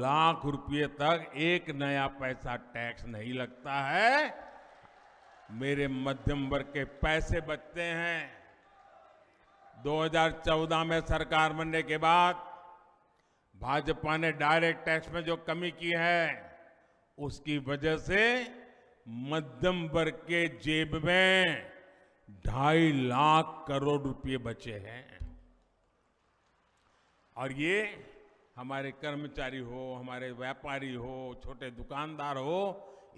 लाख रुपए तक एक नया पैसा टैक्स नहीं लगता है। मेरे मध्यम वर्ग के पैसे बचते हैं। 2014 में सरकार बनने के बाद भाजपा ने डायरेक्ट टैक्स में जो कमी की है, उसकी वजह से मध्यम वर्ग के जेब में 2.5 लाख करोड़ रुपए बचे हैं। और ये हमारे कर्मचारी हो, हमारे व्यापारी हो, छोटे दुकानदार हो,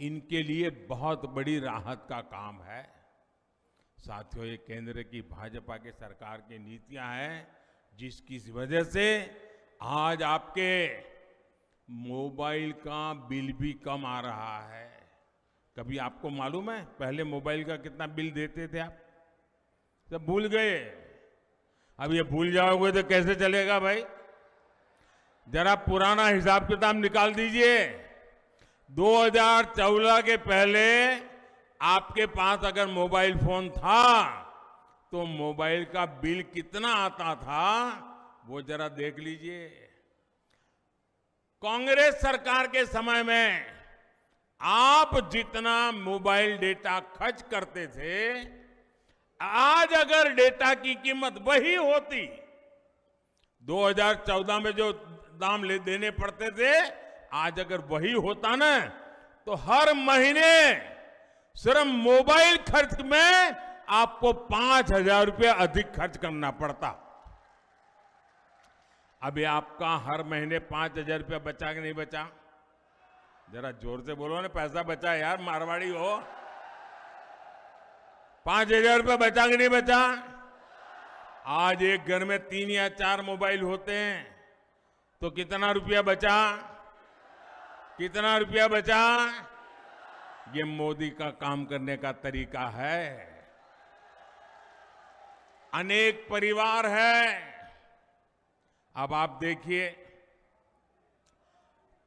इनके लिए बहुत बड़ी राहत का काम है। साथियों, ये केंद्र की भाजपा की सरकार की नीतियां हैं, जिसकी वजह से आज आपके मोबाइल का बिल भी कम आ रहा है। कभी आपको मालूम है पहले मोबाइल का कितना बिल देते थे आप? सब भूल गए। अब ये भूल जाओगे तो कैसे चलेगा भाई? जरा पुराना हिसाब किताब निकाल दीजिए। 2014 के पहले आपके पास अगर मोबाइल फोन था तो मोबाइल का बिल कितना आता था, वो जरा देख लीजिए। कांग्रेस सरकार के समय में आप जितना मोबाइल डेटा खर्च करते थे, आज अगर डेटा की कीमत वही होती, 2014 में जो दाम देने पड़ते थे, आज अगर वही होता ना, तो हर महीने सिर्फ मोबाइल खर्च में आपको 5,000 रुपया अधिक खर्च करना पड़ता। अभी आपका हर महीने 5,000 रुपया बचा कि नहीं बचा? जरा जोर से बोलो ना, पैसा बचा यार, मारवाड़ी हो। 5,000 रुपया बचा कि नहीं बचा? आज एक घर में 3 या 4 मोबाइल होते हैं तो कितना रुपया बचा? कितना रुपया बचा? ये मोदी का काम करने का तरीका है। अनेक परिवार है। अब आप देखिए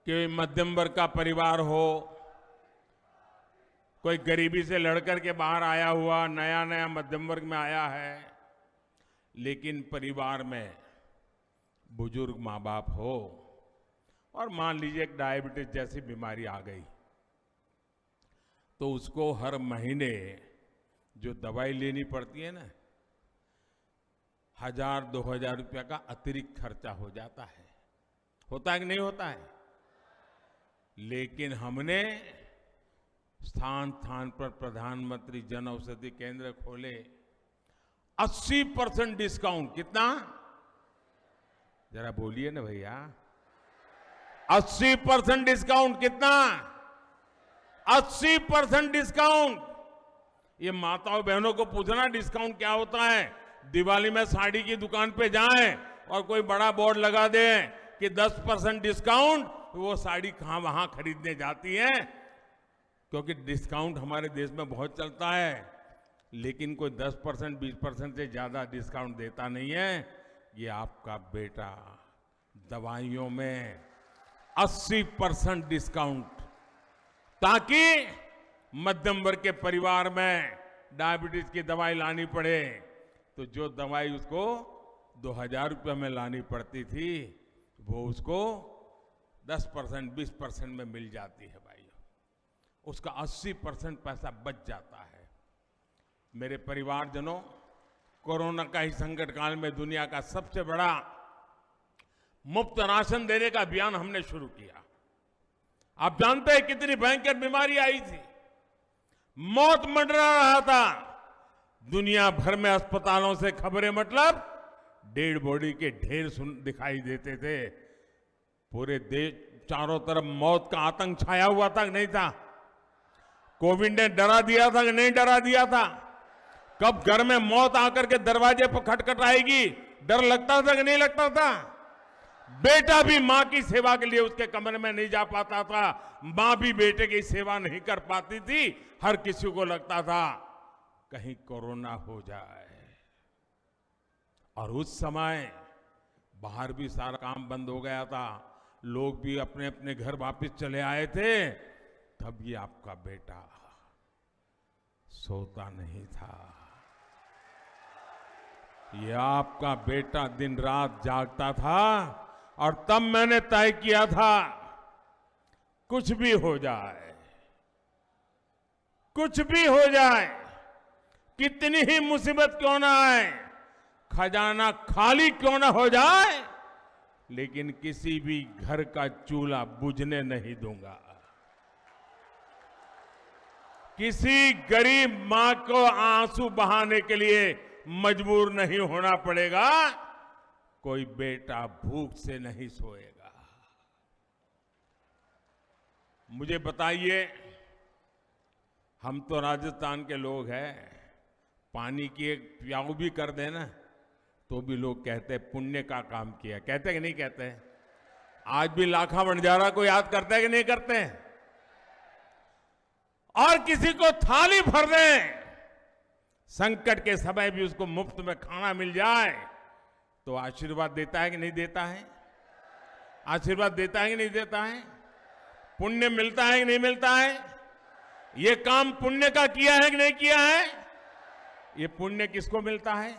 कि मध्यम वर्ग का परिवार हो, कोई गरीबी से लड़कर के बाहर आया हुआ नया नया मध्यम वर्ग में आया है, लेकिन परिवार में बुजुर्ग माँ बाप हो और मान लीजिए एक डायबिटीज जैसी बीमारी आ गई, तो उसको हर महीने जो दवाई लेनी पड़ती है ना, 1,000-2,000 रुपया का अतिरिक्त खर्चा हो जाता है। होता है कि नहीं होता है? लेकिन हमने स्थान स्थान पर प्रधानमंत्री जन औषधि केंद्र खोले। 80% डिस्काउंट। कितना? जरा बोलिए ना भैया। 80% डिस्काउंट। कितना? 80% डिस्काउंट। ये माताओं बहनों को पूछना डिस्काउंट क्या होता है। दिवाली में साड़ी की दुकान पे जाएं और कोई बड़ा बोर्ड लगा दे कि 10% डिस्काउंट, तो वो साड़ी कहां वहां खरीदने जाती है, क्योंकि डिस्काउंट हमारे देश में बहुत चलता है, लेकिन कोई 10% 20% से ज्यादा डिस्काउंट देता नहीं है। ये आपका बेटा दवाइयों में 80% डिस्काउंट, ताकि मध्यम वर्ग के परिवार में डायबिटीज की दवाई लानी पड़े तो जो दवाई उसको 2,000 रुपये में लानी पड़ती थी, वो उसको 10% 20% में मिल जाती है भाई। उसका 80% पैसा बच जाता है। मेरे परिवारजनों, कोरोना का ही संकट काल में दुनिया का सबसे बड़ा मुफ्त राशन देने का अभियान हमने शुरू किया। आप जानते हैं कितनी भयंकर बीमारी आई थी, मौत मंडरा रहा था। दुनिया भर में अस्पतालों से खबरें, मतलब डेड बॉडी के ढेर दिखाई देते थे। पूरे देश चारों तरफ मौत का आतंक छाया हुआ था कि नहीं था? कोविड ने डरा दिया था कि नहीं डरा दिया था? कब घर में मौत आकर के दरवाजे पर खटखटाएगी, डर लगता था कि नहीं लगता था? बेटा भी मां की सेवा के लिए उसके कमरे में नहीं जा पाता था, मां भी बेटे की सेवा नहीं कर पाती थी। हर किसी को लगता था कहीं कोरोना हो जाए। और उस समय बाहर भी सारा काम बंद हो गया था, लोग भी अपने अपने घर वापस चले आए थे। तब ये आपका बेटा सोता नहीं था। ये आपका बेटा दिन रात जागता था। और तब मैंने तय किया था कुछ भी हो जाए, कुछ भी हो जाए, कितनी ही मुसीबत क्यों ना आए, खजाना खाली क्यों ना हो जाए, लेकिन किसी भी घर का चूल्हा बुझने नहीं दूंगा। किसी गरीब मां को आंसू बहाने के लिए मजबूर नहीं होना पड़ेगा। कोई बेटा भूख से नहीं सोएगा। मुझे बताइए, हम तो राजस्थान के लोग हैं, पानी की एक प्याऊ भी कर देना तो भी लोग कहते हैं पुण्य का काम किया। कहते हैं कि नहीं कहते हैं? आज भी लाखा बंजारा को याद करते हैं कि नहीं करते हैं? और किसी को थाली भर दें, संकट के समय भी उसको मुफ्त में खाना मिल जाए तो आशीर्वाद देता है कि नहीं देता है? आशीर्वाद देता है कि नहीं देता है? पुण्य मिलता है कि नहीं मिलता है? ये काम पुण्य का किया है कि नहीं किया है? ये पुण्य किसको मिलता है?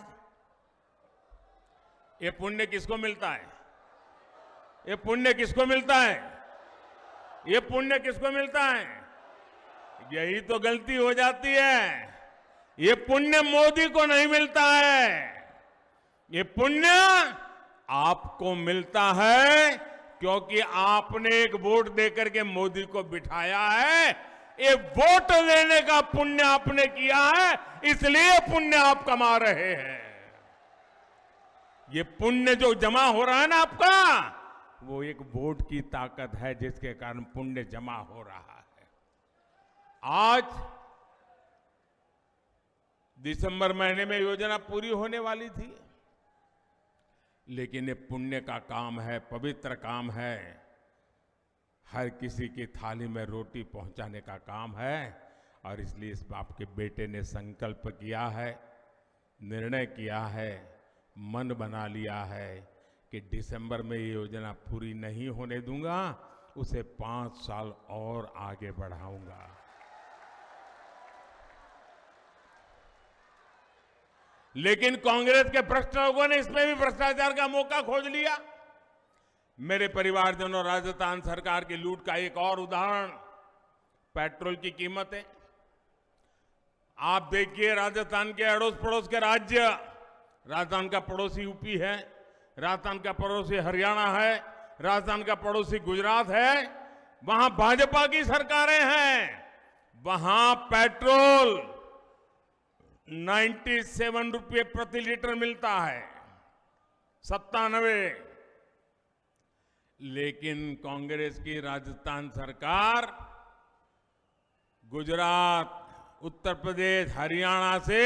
ये पुण्य किसको मिलता है? ये पुण्य किसको मिलता है? ये पुण्य किसको मिलता है? यही तो गलती हो जाती है। ये पुण्य मोदी को नहीं मिलता है। ये पुण्य आपको मिलता है क्योंकि आपने एक वोट देकर के मोदी को बिठाया है। ये वोट लेने का पुण्य आपने किया है, इसलिए पुण्य आप कमा रहे हैं। ये पुण्य जो जमा हो रहा है ना आपका, वो एक वोट की ताकत है जिसके कारण पुण्य जमा हो रहा है। आज दिसंबर महीने में योजना पूरी होने वाली थी, लेकिन ये पुण्य का काम है, पवित्र काम है। हर किसी की थाली में रोटी पहुंचाने का काम है और इसलिए इस बाप के बेटे ने संकल्प किया है, निर्णय किया है, मन बना लिया है कि दिसंबर में ये योजना पूरी नहीं होने दूंगा, उसे 5 साल और आगे बढ़ाऊंगा। लेकिन कांग्रेस के भ्रष्ट लोगों ने इसमें भी भ्रष्टाचार का मौका खोज लिया। मेरे परिवारजनों, राजस्थान सरकार की लूट का एक और उदाहरण पेट्रोल की कीमत है। आप देखिए, राजस्थान के अड़ोस पड़ोस के राज्य, राजस्थान का पड़ोसी यूपी है, राजस्थान का पड़ोसी हरियाणा है, राजस्थान का पड़ोसी गुजरात है, वहां भाजपा की सरकारें हैं। वहां पेट्रोल 97 रुपये प्रति लीटर मिलता है, 97। लेकिन कांग्रेस की राजस्थान सरकार गुजरात, उत्तर प्रदेश, हरियाणा से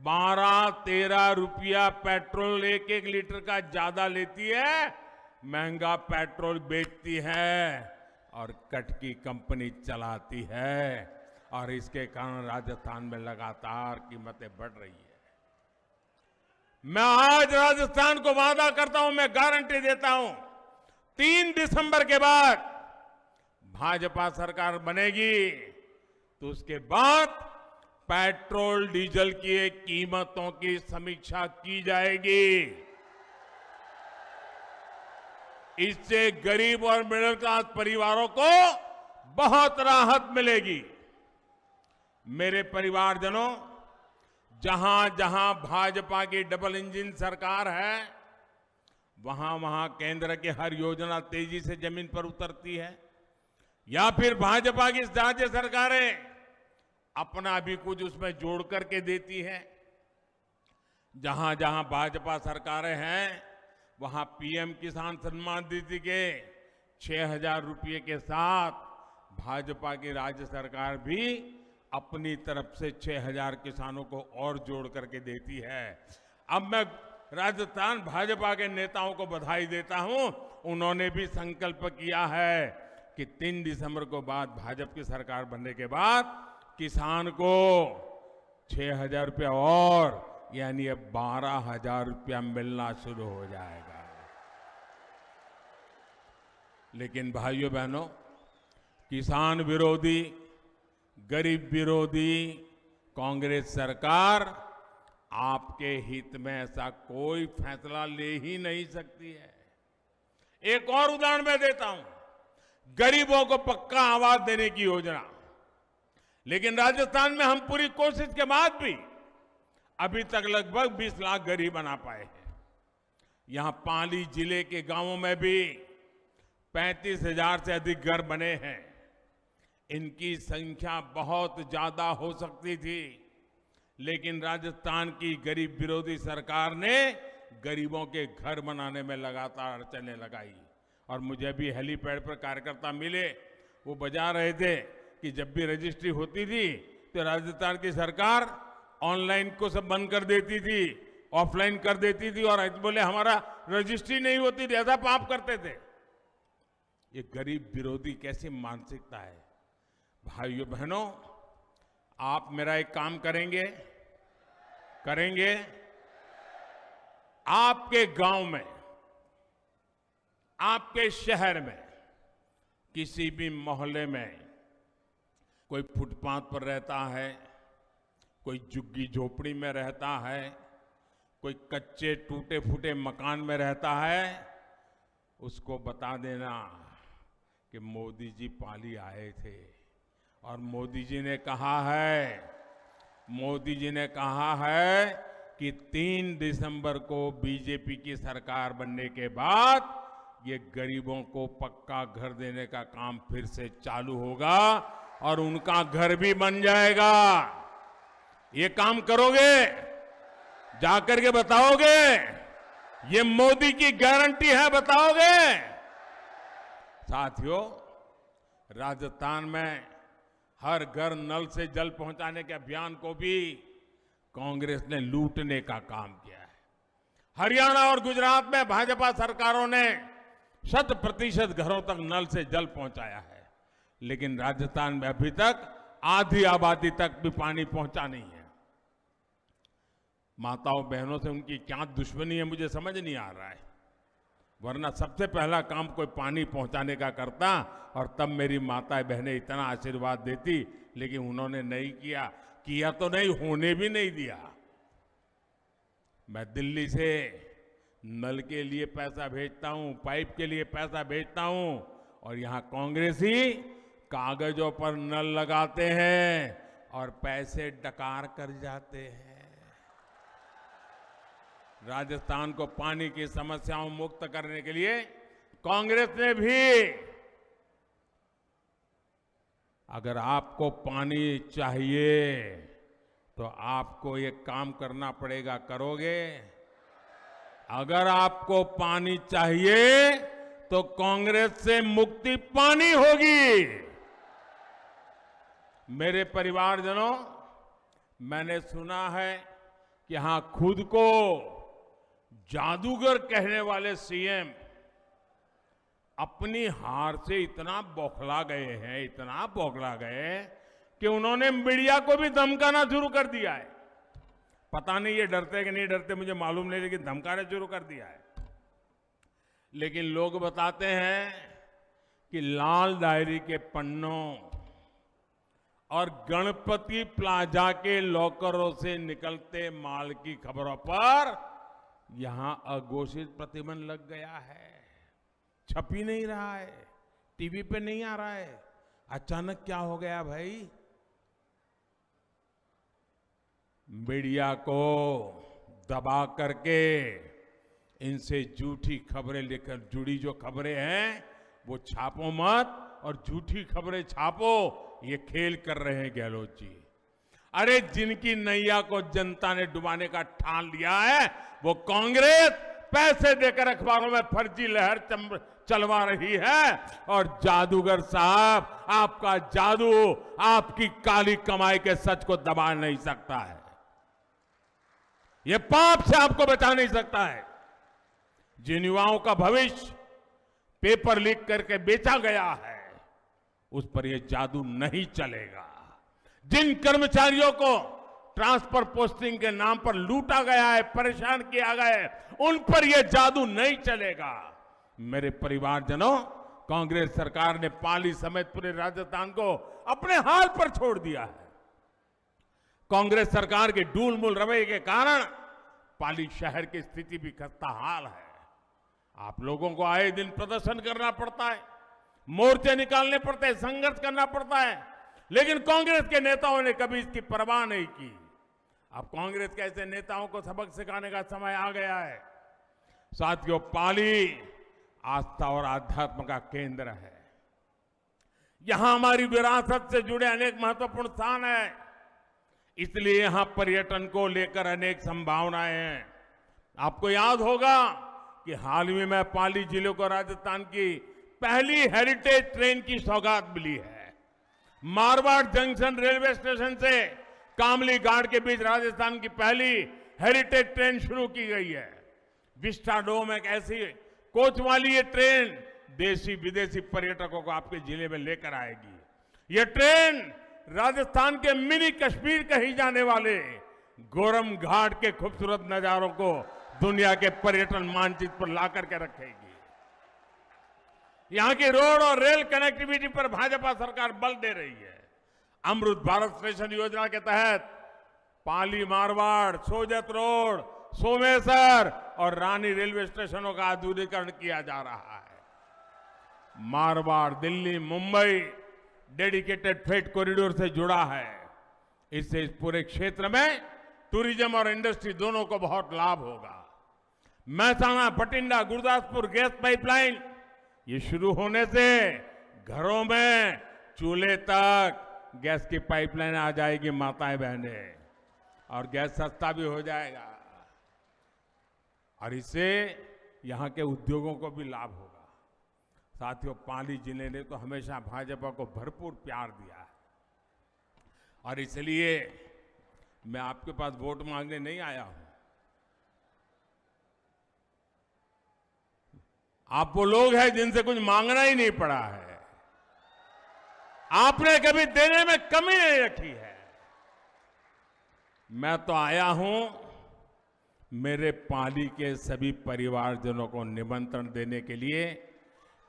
12-13 रुपया पेट्रोल एक लीटर का ज्यादा लेती है, महंगा पेट्रोल बेचती है और कट की कंपनी चलाती है। और इसके कारण राजस्थान में लगातार कीमतें बढ़ रही है। मैं आज राजस्थान को वादा करता हूं, मैं गारंटी देता हूं, 3 दिसंबर के बाद भाजपा सरकार बनेगी तो उसके बाद पेट्रोल डीजल की कीमतों की समीक्षा की जाएगी। इससे गरीब और मिडिल क्लास परिवारों को बहुत राहत मिलेगी। मेरे परिवारजनों, जहां जहां भाजपा की डबल इंजन सरकार है, वहां वहां केंद्र की हर योजना तेजी से जमीन पर उतरती है, या फिर भाजपा की राज्य सरकारें अपना भी कुछ उसमें जोड़ करके देती है। जहां जहां भाजपा सरकारें हैं, वहां पीएम किसान सम्मान निधि के 6,000 रुपये के साथ भाजपा की राज्य सरकार भी अपनी तरफ से 6,000 किसानों को और जोड़ करके देती है। अब मैं राजस्थान भाजपा के नेताओं को बधाई देता हूं, उन्होंने भी संकल्प किया है कि 3 दिसंबर को बाद भाजपा की सरकार बनने के बाद किसान को 6,000 रुपया और, यानी अब 12,000 रुपया मिलना शुरू हो जाएगा। लेकिन भाइयों बहनों, किसान विरोधी, गरीब विरोधी कांग्रेस सरकार आपके हित में ऐसा कोई फैसला ले ही नहीं सकती है। एक और उदाहरण मैं देता हूं। गरीबों को पक्का आवास देने की योजना। लेकिन राजस्थान में हम पूरी कोशिश के बाद भी अभी तक लगभग 20 लाख घर ही बना पाए हैं। यहां पाली जिले के गांवों में भी 35,000 से अधिक घर बने हैं। इनकी संख्या बहुत ज्यादा हो सकती थी, लेकिन राजस्थान की गरीब विरोधी सरकार ने गरीबों के घर बनाने में लगातार अड़चनें लगाई। और मुझे भी हेलीपैड पर कार्यकर्ता मिले, वो बजा रहे थे कि जब भी रजिस्ट्री होती थी तो राजस्थान की सरकार ऑनलाइन को सब बंद कर देती थी, ऑफलाइन कर देती थी, और बोले हमारा रजिस्ट्री नहीं होती थी, ऐसा पाप करते थे। ये गरीब विरोधी कैसी मानसिकता है। भाइयों बहनों, आप मेरा एक काम करेंगे, आपके गांव में, आपके शहर में, किसी भी मोहल्ले में कोई फुटपाथ पर रहता है, कोई झुग्गी झोपड़ी में रहता है, कोई कच्चे टूटे फूटे मकान में रहता है, उसको बता देना कि मोदी जी पाली आए थे और मोदी जी ने कहा है कि 3 दिसंबर को बीजेपी की सरकार बनने के बाद ये गरीबों को पक्का घर देने का काम फिर से चालू होगा और उनका घर भी बन जाएगा। ये काम करोगे? जाकर के बताओगे? ये मोदी की गारंटी है, बताओगे? साथियों, राजस्थान में हर घर नल से जल पहुंचाने के अभियान को भी कांग्रेस ने लूटने का काम किया है। हरियाणा और गुजरात में भाजपा सरकारों ने 100% घरों तक नल से जल पहुंचाया है, लेकिन राजस्थान में अभी तक आधी आबादी तक भी पानी पहुंचा नहीं है। माताओं बहनों से उनकी क्या दुश्मनी है मुझे समझ नहीं आ रहा है, वरना सबसे पहला काम कोई पानी पहुंचाने का करता और तब मेरी माताएं बहनें इतना आशीर्वाद देती, लेकिन उन्होंने नहीं किया तो नहीं, होने भी नहीं दिया। मैं दिल्ली से नल के लिए पैसा भेजता हूं, पाइप के लिए पैसा भेजता हूं, और यहां कांग्रेसी कागजों पर नल लगाते हैं और पैसे डकार कर जाते हैं। राजस्थान को पानी की समस्याओं मुक्त करने के लिए कांग्रेस ने भी, अगर आपको पानी चाहिए तो आपको ये काम करना पड़ेगा, करोगे? अगर आपको पानी चाहिए तो कांग्रेस से मुक्ति पानी होगी। मेरे परिवारजनों, मैंने सुना है कि यहां खुद को जादूगर कहने वाले सीएम अपनी हार से इतना बौखला गए कि उन्होंने मीडिया को भी धमकाना शुरू कर दिया है। पता नहीं ये डरते कि नहीं डरते मुझे मालूम नहीं, लेकिन धमकाना शुरू कर दिया है। लेकिन लोग बताते हैं कि लाल डायरी के पन्नों और गणपति प्लाजा के लॉकरों से निकलते माल की खबरों पर यहां अघोषित प्रतिबंध लग गया है। छप ही नहीं रहा है, टीवी पे नहीं आ रहा है। अचानक क्या हो गया भाई? मीडिया को दबा करके इनसे झूठी खबरें लेकर जुड़ी जो खबरें हैं वो छापो मत, और झूठी खबरें छापो, ये खेल कर रहे हैं गहलोत जी। अरे जिनकी नैया को जनता ने डुबाने का ठान लिया है वो कांग्रेस पैसे देकर अखबारों में फर्जी लहर चलवा रही है, और जादूगर साहब आपका जादू आपकी काली कमाई के सच को दबा नहीं सकता है। ये पाप से आपको बचा नहीं सकता है। जिन युवाओं का भविष्य पेपर लीक करके बेचा गया है उस पर यह जादू नहीं चलेगा। जिन कर्मचारियों को ट्रांसफर पोस्टिंग के नाम पर लूटा गया है, परेशान किया गया है, उन पर यह जादू नहीं चलेगा। मेरे परिवारजनों, कांग्रेस सरकार ने पाली समेत पूरे राजस्थान को अपने हाल पर छोड़ दिया है। कांग्रेस सरकार के डूलमूल रवैये के कारण पाली शहर की स्थिति भी खस्ता हाल है। आप लोगों को आए दिन प्रदर्शन करना पड़ता है, मोर्चे निकालने पड़ते हैं, संघर्ष करना पड़ता है, लेकिन कांग्रेस के नेताओं ने कभी इसकी परवाह नहीं की। अब कांग्रेस के ऐसे नेताओं को सबक सिखाने का समय आ गया है। साथियों, पाली आस्था और आध्यात्म का केंद्र है। यहां हमारी विरासत से जुड़े अनेक महत्वपूर्ण स्थान हैं, इसलिए यहां पर्यटन को लेकर अनेक संभावनाएं हैं। आपको याद होगा कि हाल ही में पाली जिले को राजस्थान की पहली हेरिटेज ट्रेन की सौगात मिली है। मारवाड़ जंक्शन रेलवे स्टेशन से कामली घाट के बीच राजस्थान की पहली हेरिटेज ट्रेन शुरू की गई है। विस्टाडोम एक ऐसी कोच वाली ये ट्रेन देशी विदेशी पर्यटकों को आपके जिले में लेकर आएगी। ये ट्रेन राजस्थान के मिनी कश्मीर कही जाने वाले गोरम घाट के खूबसूरत नजारों को दुनिया के पर्यटन मानचित्र पर ला करके रखेगी। यहां की रोड और रेल कनेक्टिविटी पर भाजपा सरकार बल दे रही है। अमृत भारत स्टेशन योजना के तहत पाली मारवाड़, सोजत रोड, सोमेश्वर और रानी रेलवे स्टेशनों का आधुनिकीकरण किया जा रहा है। Marwar Delhi Mumbai dedicated freight corridor से जुड़ा है। इससे इस पूरे क्षेत्र में टूरिज्म और इंडस्ट्री दोनों को बहुत लाभ होगा। महसाणा बठिंडा गुरदासपुर गैस पाइपलाइन ये शुरू होने से घरों में चूल्हे तक गैस की पाइपलाइन आ जाएगी माताएं बहनें, और गैस सस्ता भी हो जाएगा, और इससे यहां के उद्योगों को भी लाभ होगा। साथियों, पाली जिले ने तो हमेशा भाजपा को भरपूर प्यार दिया है, और इसलिए मैं आपके पास वोट मांगने नहीं आया हूं। आप वो लोग हैं जिनसे कुछ मांगना ही नहीं पड़ा है। आपने कभी देने में कमी नहीं रखी है। मैं तो आया हूं मेरे पाली के सभी परिवारजनों को निमंत्रण देने के लिए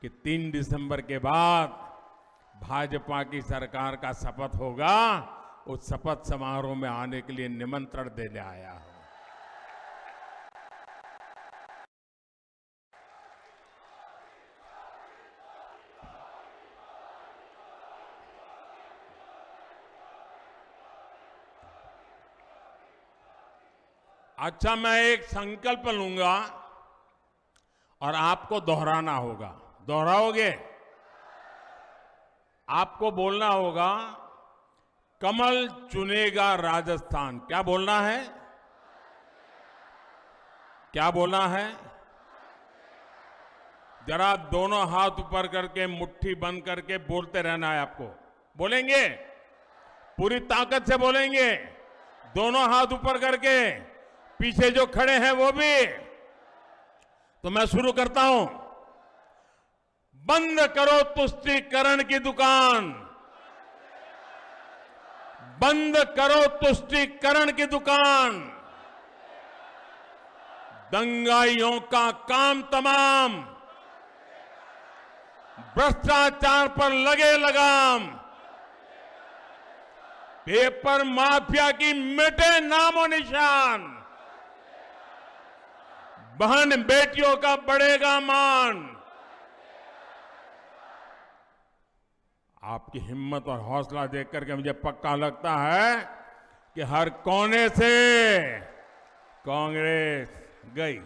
कि 3 दिसंबर के बाद भाजपा की सरकार का शपथ होगा, उस शपथ समारोह में आने के लिए निमंत्रण देने आया हूं। अच्छा, मैं एक संकल्प लूंगा और आपको दोहराना होगा। दोहराओगे? आपको बोलना होगा, कमल चुनेगा राजस्थान। क्या बोलना है? क्या बोलना है? जरा दोनों हाथ ऊपर करके मुट्ठी बंद करके बोलते रहना है आपको। बोलेंगे? पूरी ताकत से बोलेंगे, दोनों हाथ ऊपर करके। पीछे जो खड़े हैं वो भी। तो मैं शुरू करता हूं। बंद करो तुष्टीकरण की दुकान, बंद करो तुष्टीकरण की दुकान। दंगाइयों का काम तमाम, भ्रष्टाचार पर लगे लगाम। पेपर माफिया की मिटे नामो निशान। बहन बेटियों का बढ़ेगा मान। आपकी हिम्मत और हौसला देख करके मुझे पक्का लगता है कि हर कोने से कांग्रेस गई।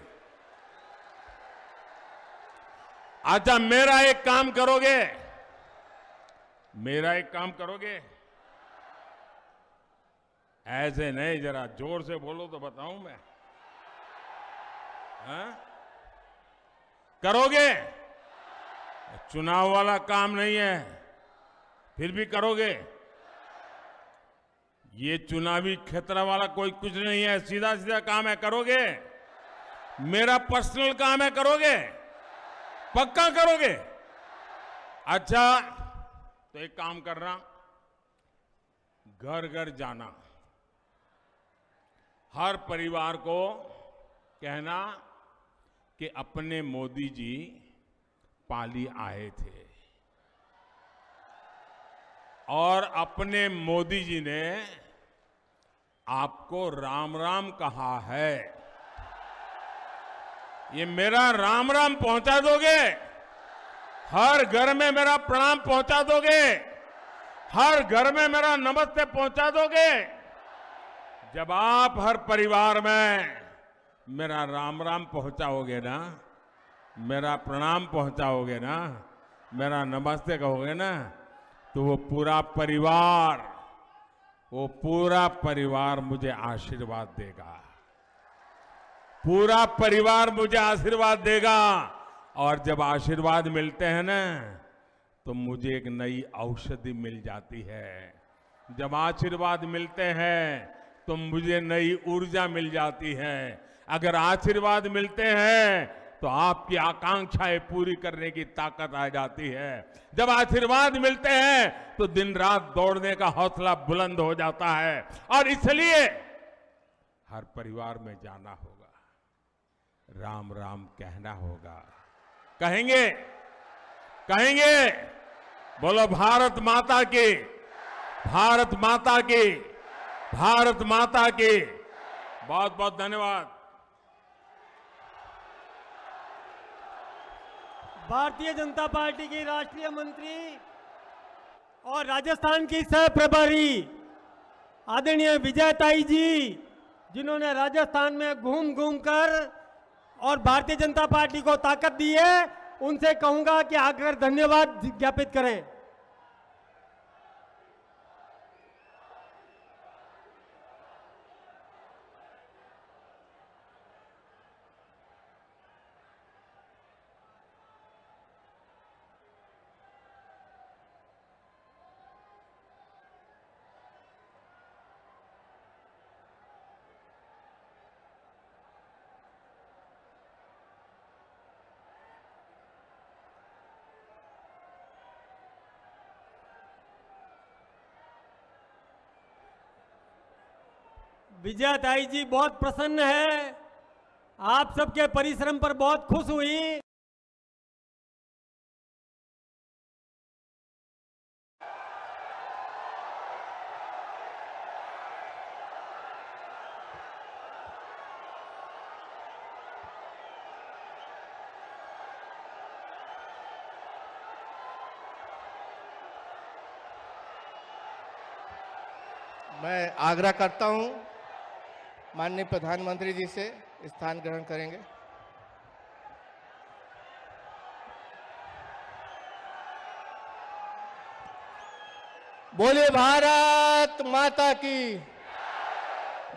अच्छा, मेरा एक काम करोगे? मेरा एक काम करोगे? ऐसे नहीं, जरा जोर से बोलो तो बताऊं मैं। हाँ? करोगे? चुनाव वाला काम नहीं है, फिर भी करोगे? ये चुनावी क्षेत्र वाला कोई कुछ नहीं है, सीधा सीधा काम है। करोगे? मेरा पर्सनल काम है, करोगे? पक्का करोगे? अच्छा, तो एक काम करना, घर घर जाना, हर परिवार को कहना कि अपने मोदी जी पाली आए थे और अपने मोदी जी ने आपको राम राम कहा है। ये मेरा राम राम पहुंचा दोगे? हर घर में मेरा प्रणाम पहुंचा दोगे? हर घर में मेरा नमस्ते पहुंचा दोगे? जब आप हर परिवार में मेरा राम राम पहुंचाओगे ना, मेरा प्रणाम पहुंचाओगे ना, मेरा नमस्ते कहोगे ना, तो वो पूरा परिवार मुझे आशीर्वाद देगा। पूरा परिवार मुझे आशीर्वाद देगा। और जब आशीर्वाद मिलते हैं ना, तो मुझे एक नई औषधि मिल जाती है। जब आशीर्वाद मिलते हैं तो मुझे नई ऊर्जा मिल जाती है। अगर आशीर्वाद मिलते हैं तो आपकी आकांक्षाएं पूरी करने की ताकत आ जाती है। जब आशीर्वाद मिलते हैं तो दिन रात दौड़ने का हौसला बुलंद हो जाता है। और इसलिए हर परिवार में जाना होगा, राम राम कहना होगा। कहेंगे? कहेंगे? बोलो भारत माता की, भारत माता की, भारत माता की। बहुत बहुत धन्यवाद। भारतीय जनता पार्टी की राष्ट्रीय मंत्री और राजस्थान की सह प्रभारी आदरणीय विजयताई जी, जिन्होंने राजस्थान में घूम घूम कर और भारतीय जनता पार्टी को ताकत दी है, उनसे कहूंगा कि आकर धन्यवाद ज्ञापित करें। विजयताई जी बहुत प्रसन्न है, आप सबके परिश्रम पर बहुत खुश हुई। मैं आग्रह करता हूं माननीय प्रधानमंत्री जी से स्थान ग्रहण करेंगे। बोलिए भारत माता की,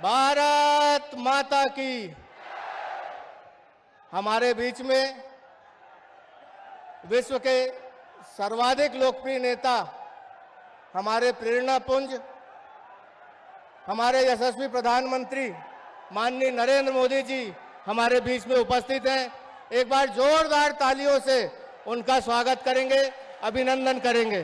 भारत माता की। हमारे बीच में विश्व के सर्वाधिक लोकप्रिय नेता, हमारे प्रेरणापुंज, हमारे यशस्वी प्रधानमंत्री माननीय नरेंद्र मोदी जी हमारे बीच में उपस्थित हैं। एक बार जोरदार तालियों से उनका स्वागत करेंगे, अभिनंदन करेंगे।